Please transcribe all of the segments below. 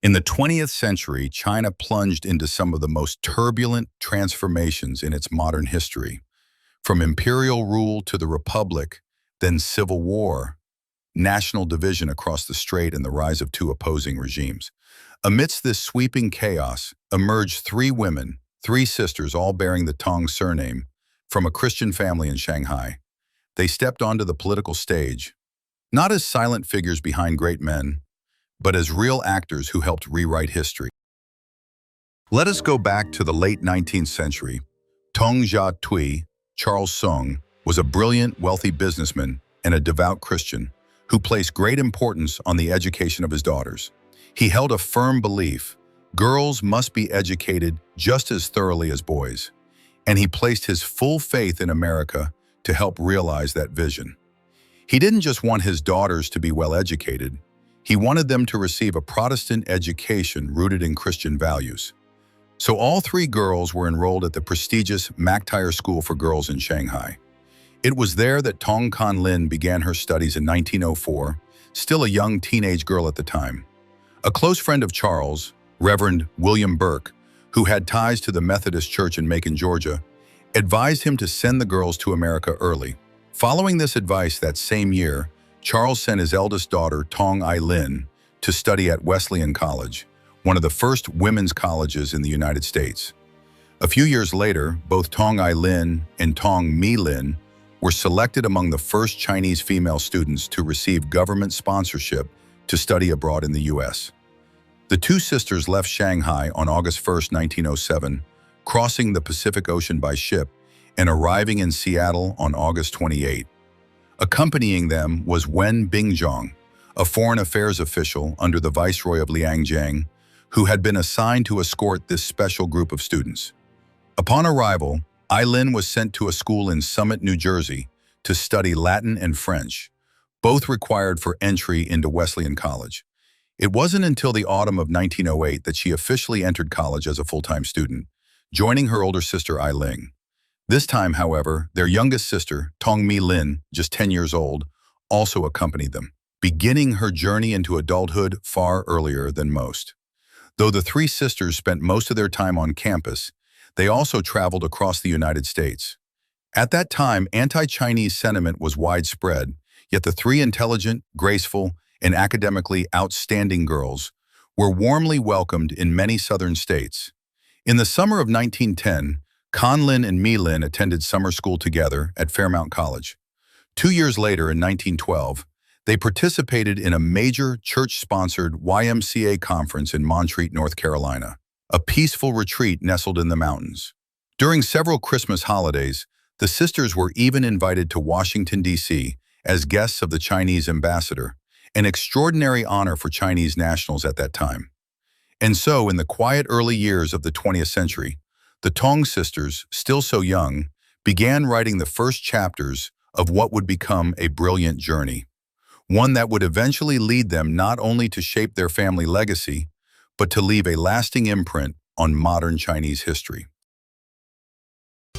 In the 20th century, China plunged into some of the most turbulent transformations in its modern history. From imperial rule to the Republic, then civil war, national division across the strait, and the rise of two opposing regimes. Amidst this sweeping chaos emerged three women, three sisters, all bearing the Tong surname, from a Christian family in Shanghai. They stepped onto the political stage, not as silent figures behind great men, but as real actors who helped rewrite history. Let us go back to the late 19th century. Tong Jia-tui, Charles Soong, was a brilliant, wealthy businessman and a devout Christian who placed great importance on the education of his daughters. He held a firm belief: girls must be educated just as thoroughly as boys, and he placed his full faith in America to help realize that vision. He didn't just want his daughters to be well educated, he wanted them to receive a Protestant education rooted in Christian values. So all three girls were enrolled at the prestigious McTire School for Girls in Shanghai. It was there that Tong Kan-lin began her studies in 1904, still a young teenage girl at the time. A close friend of Charles, Reverend William Burke, who had ties to the Methodist Church in Macon, Georgia, advised him to send the girls to America early. Following this advice that same year, Charles sent his eldest daughter, Tong Ai-ling, to study at Wesleyan College, one of the first women's colleges in the United States. A few years later, both Tong Ai-ling and Tong Mei-ling were selected among the first Chinese female students to receive government sponsorship to study abroad in the U.S. The two sisters left Shanghai on August 1, 1907, crossing the Pacific Ocean by ship and arriving in Seattle on August 28. Accompanying them was Wen Bingzhong, a foreign affairs official under the Viceroy of Liangjiang, who had been assigned to escort this special group of students. Upon arrival, Ai-ling was sent to a school in Summit, New Jersey, to study Latin and French, both required for entry into Wesleyan College. It wasn't until the autumn of 1908 that she officially entered college as a full-time student, joining her older sister Ai-ling. This time, however, their youngest sister, Tong Mei-ling, just 10 years old, also accompanied them, beginning her journey into adulthood far earlier than most. Though the three sisters spent most of their time on campus, they also traveled across the United States. At that time, anti-Chinese sentiment was widespread, yet the three intelligent, graceful, and academically outstanding girls were warmly welcomed in many southern states. In the summer of 1910, Kan-lin and Mei-ling attended summer school together at Fairmount College. 2 years later, in 1912, they participated in a major church-sponsored YMCA conference in Montreat, North Carolina, a peaceful retreat nestled in the mountains. During several Christmas holidays, the sisters were even invited to Washington, D.C. as guests of the Chinese ambassador, an extraordinary honor for Chinese nationals at that time. And so, in the quiet early years of the 20th century, the Tong sisters, still so young, began writing the first chapters of what would become a brilliant journey, one that would eventually lead them not only to shape their family legacy, but to leave a lasting imprint on modern Chinese history.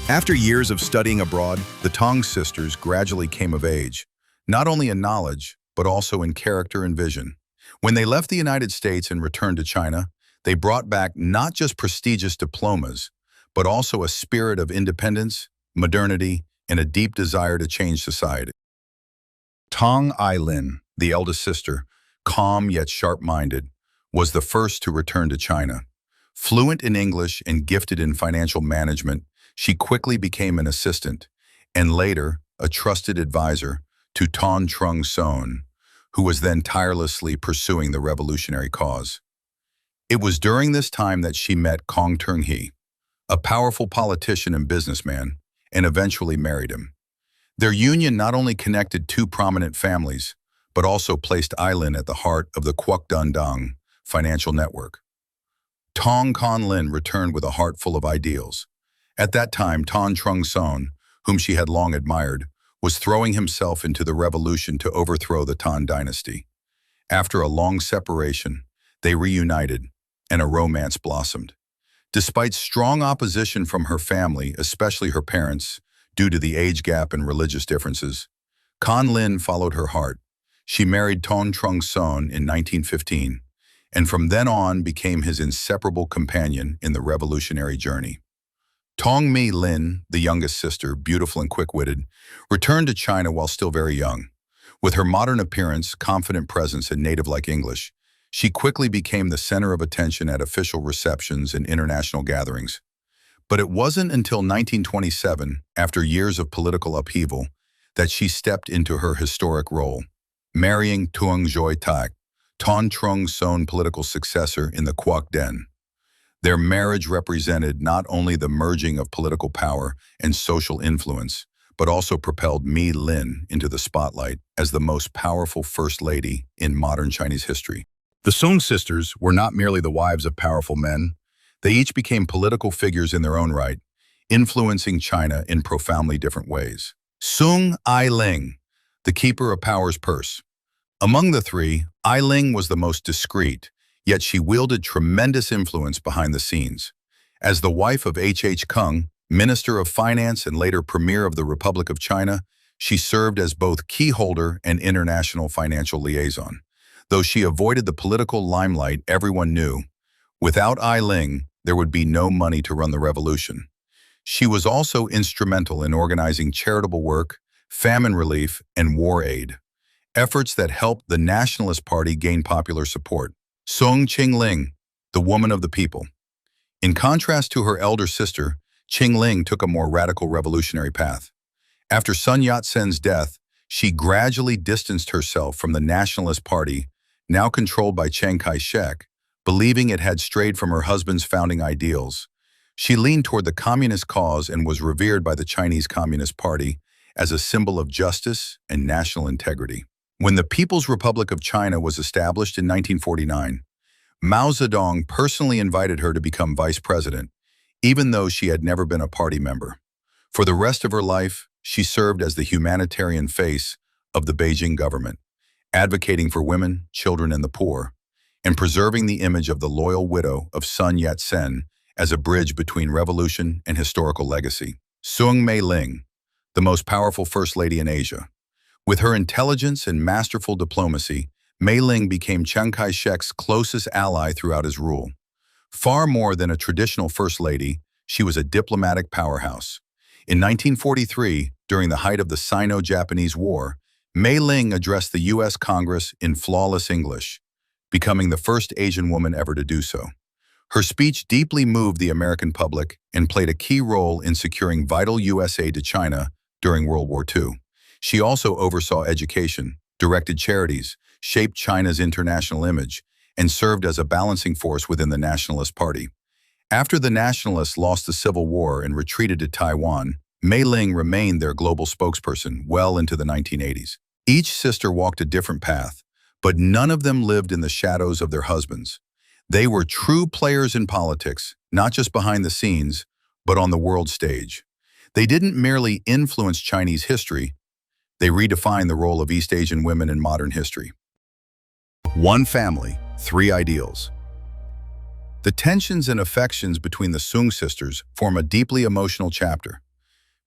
After years of studying abroad, the Tong sisters gradually came of age, not only in knowledge, but also in character and vision. When they left the United States and returned to China, they brought back not just prestigious diplomas, but also a spirit of independence, modernity, and a deep desire to change society. Tong Ai-ling, the eldest sister, calm yet sharp-minded, was the first to return to China. Fluent in English and gifted in financial management, she quickly became an assistant, and later a trusted advisor to Tan Trung-son, who was then tirelessly pursuing the revolutionary cause. It was during this time that she met Kong Tung-hee, a powerful politician and businessman, and eventually married him. Their union not only connected two prominent families, but also placed Ai-ling at the heart of the Kwok-dun-dong financial network. Tong Kan-lin returned with a heart full of ideals. At that time, Tan Trung-son, whom she had long admired, was throwing himself into the revolution to overthrow the Tan dynasty. After a long separation, they reunited, and a romance blossomed. Despite strong opposition from her family, especially her parents, due to the age gap and religious differences, Kan-lin followed her heart. She married Tan Trung-son in 1915, and from then on became his inseparable companion in the revolutionary journey. Tong Mei-ling, the youngest sister, beautiful and quick-witted, returned to China while still very young. With her modern appearance, confident presence, and native-like English, she quickly became the center of attention at official receptions and international gatherings. But it wasn't until 1927, after years of political upheaval, that she stepped into her historic role, marrying Tuong Joi-tak, Ton Trung Son political successor in the Quoc Den. Their marriage represented not only the merging of political power and social influence, but also propelled Mei-ling into the spotlight as the most powerful first lady in modern Chinese history. The Soong sisters were not merely the wives of powerful men. They each became political figures in their own right, influencing China in profoundly different ways. Soong Ai-ling, the keeper of power's purse. Among the three, Ai-ling was the most discreet, yet she wielded tremendous influence behind the scenes. As the wife of H. Kung, Minister of Finance and later Premier of the Republic of China, she served as both keyholder and international financial liaison. Though she avoided the political limelight, everyone knew, without Ai-ling, there would be no money to run the revolution. She was also instrumental in organizing charitable work, famine relief, and war aid, efforts that helped the Nationalist Party gain popular support. Ching-ling, the woman of the people. In contrast to her elder sister, Ching-ling took a more radical revolutionary path. After Sun Yat-sen's death, she gradually distanced herself from the Nationalist Party, now controlled by Chiang Kai-shek, believing it had strayed from her husband's founding ideals. She leaned toward the communist cause and was revered by the Chinese Communist Party as a symbol of justice and national integrity. When the People's Republic of China was established in 1949, Mao Zedong personally invited her to become vice president, even though she had never been a party member. For the rest of her life, she served as the humanitarian face of the Beijing government, advocating for women, children, and the poor, and preserving the image of the loyal widow of Sun Yat-sen as a bridge between revolution and historical legacy. Soong Mei-ling, the most powerful first lady in Asia. With her intelligence and masterful diplomacy, Mei-ling became Chiang Kai-shek's closest ally throughout his rule. Far more than a traditional first lady, she was a diplomatic powerhouse. In 1943, during the height of the Sino-Japanese War, Mei-ling addressed the U.S. Congress in flawless English, becoming the first Asian woman ever to do so. Her speech deeply moved the American public and played a key role in securing vital U.S. aid to China during World War II. She also oversaw education, directed charities, shaped China's international image, and served as a balancing force within the Nationalist Party. After the Nationalists lost the Civil War and retreated to Taiwan, Mei-ling remained their global spokesperson well into the 1980s. Each sister walked a different path, but none of them lived in the shadows of their husbands. They were true players in politics, not just behind the scenes, but on the world stage. They didn't merely influence Chinese history, they redefined the role of East Asian women in modern history. One family, three ideals. The tensions and affections between the Soong sisters form a deeply emotional chapter,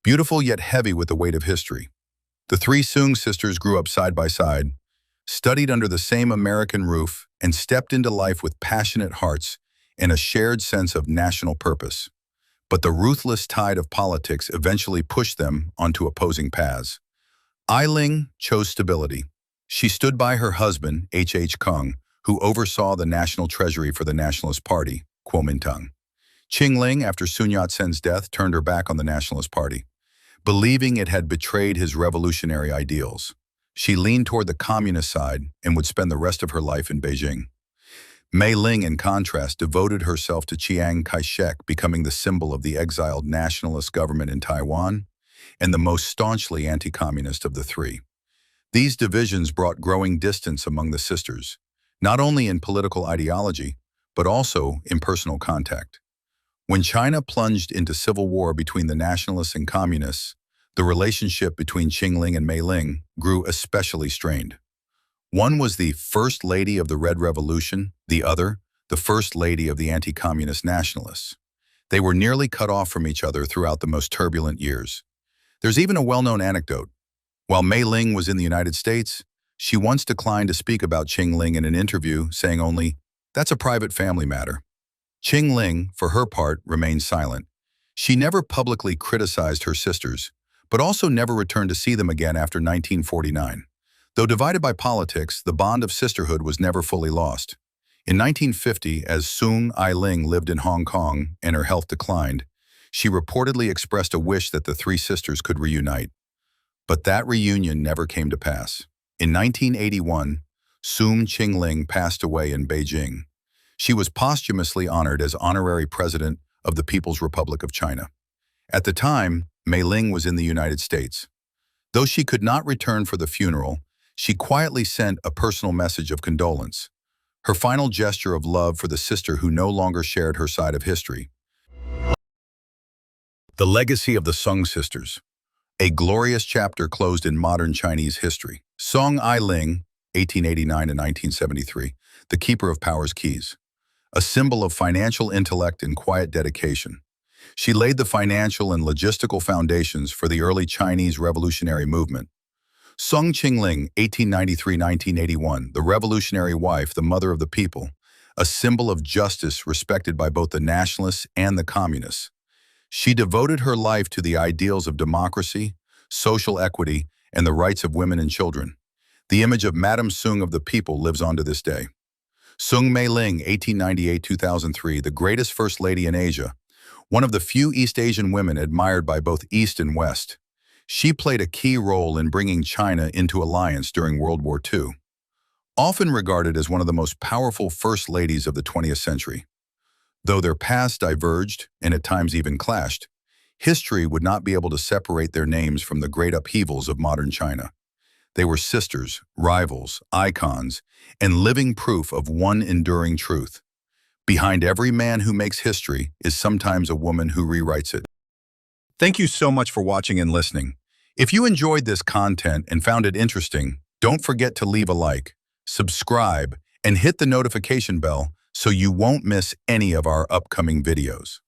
beautiful yet heavy with the weight of history. The three Soong sisters grew up side by side, studied under the same American roof, and stepped into life with passionate hearts and a shared sense of national purpose. But the ruthless tide of politics eventually pushed them onto opposing paths. Ai-ling chose stability. She stood by her husband, H. Kung, who oversaw the national treasury for the Nationalist Party, Kuomintang. Ching-ling, after Sun Yat-sen's death, turned her back on the Nationalist Party, believing it had betrayed his revolutionary ideals. She leaned toward the communist side and would spend the rest of her life in Beijing. Mei-ling, in contrast, devoted herself to Chiang Kai-shek, becoming the symbol of the exiled nationalist government in Taiwan and the most staunchly anti-communist of the three. These divisions brought growing distance among the sisters, not only in political ideology, but also in personal contact. When China plunged into civil war between the Nationalists and Communists, the relationship between Ching-ling and Mei-ling grew especially strained. One was the First Lady of the Red Revolution, the other, the First Lady of the anti-communist nationalists. They were nearly cut off from each other throughout the most turbulent years. There's even a well-known anecdote. While Mei-ling was in the United States, she once declined to speak about Ching-ling in an interview, saying only, That's a private family matter. Ching-ling, for her part, remained silent. She never publicly criticized her sisters, but also never returned to see them again after 1949. Though divided by politics, the bond of sisterhood was never fully lost. In 1950, as Soong Ai-ling lived in Hong Kong and her health declined, she reportedly expressed a wish that the three sisters could reunite. But that reunion never came to pass. In 1981, Ching-ling passed away in Beijing. She was posthumously honored as honorary president of the People's Republic of China. At the time, Mei-ling was in the United States. Though she could not return for the funeral, she quietly sent a personal message of condolence, her final gesture of love for the sister who no longer shared her side of history. The legacy of the Soong Sisters. A glorious chapter closed in modern Chinese history. Soong Ai-ling, 1889 to 1973, the keeper of power's keys. A symbol of financial intellect and quiet dedication. She laid the financial and logistical foundations for the early Chinese revolutionary movement. Soong Ching-ling, 1893-1981, the revolutionary wife, the mother of the people, a symbol of justice respected by both the nationalists and the communists. She devoted her life to the ideals of democracy, social equity, and the rights of women and children. The image of Madame Soong of the people lives on to this day. Soong Mei-ling, 1898-2003, the greatest First Lady in Asia, one of the few East Asian women admired by both East and West. She played a key role in bringing China into alliance during World War II. Often regarded as one of the most powerful First Ladies of the 20th century. Though their paths diverged, and at times even clashed, history would not be able to separate their names from the great upheavals of modern China. They were sisters, rivals, icons, and living proof of one enduring truth. Behind every man who makes history is sometimes a woman who rewrites it. Thank you so much for watching and listening. If you enjoyed this content and found it interesting, don't forget to leave a like, subscribe, and hit the notification bell so you won't miss any of our upcoming videos.